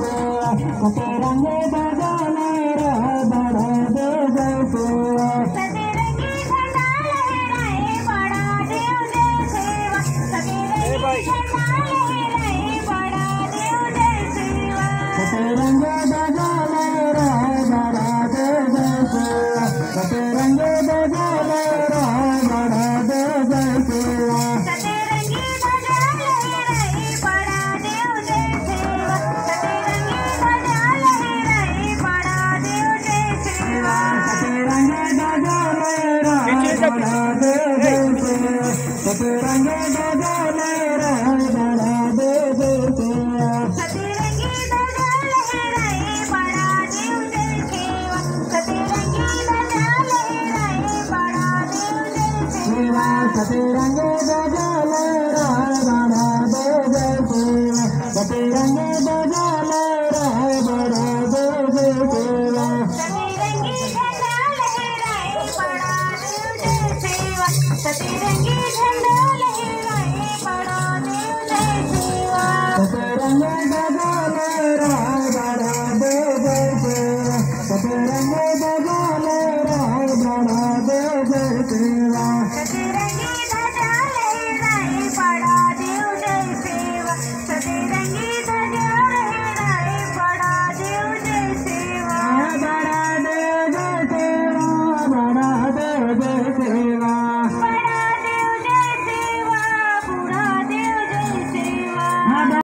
सेवा सतरंगी ध्वजा लहराए बड़ा देव जय सेवा सतरंगी झंडा लहराए बड़ा देव जय सेवा सतरंगी झंडा लहराए बड़ा देव जय सेवा सतरंगी ध्वजा लहराए बड़ा देव जय सेवा सतरंगी ध्वजा लहराए बड़ा देव जय सेवा सतरंगी ध्वजा लहराए बड़ा देव जय सेवा सतरंगी ध्वजा लहराए बड़ा देव जय सेवा सतरंगी ध्वजा लहराए बड़ा देव जय सेवा सतरंगी ध्वजा लहराए बड़ा देव जय सेवा सतरंगी ध्वजा लहराए बड़ा देव जय सेवा सतरंगी ध्वजा लहराए बड़ा देव जय सेवा सेवा सतरंगी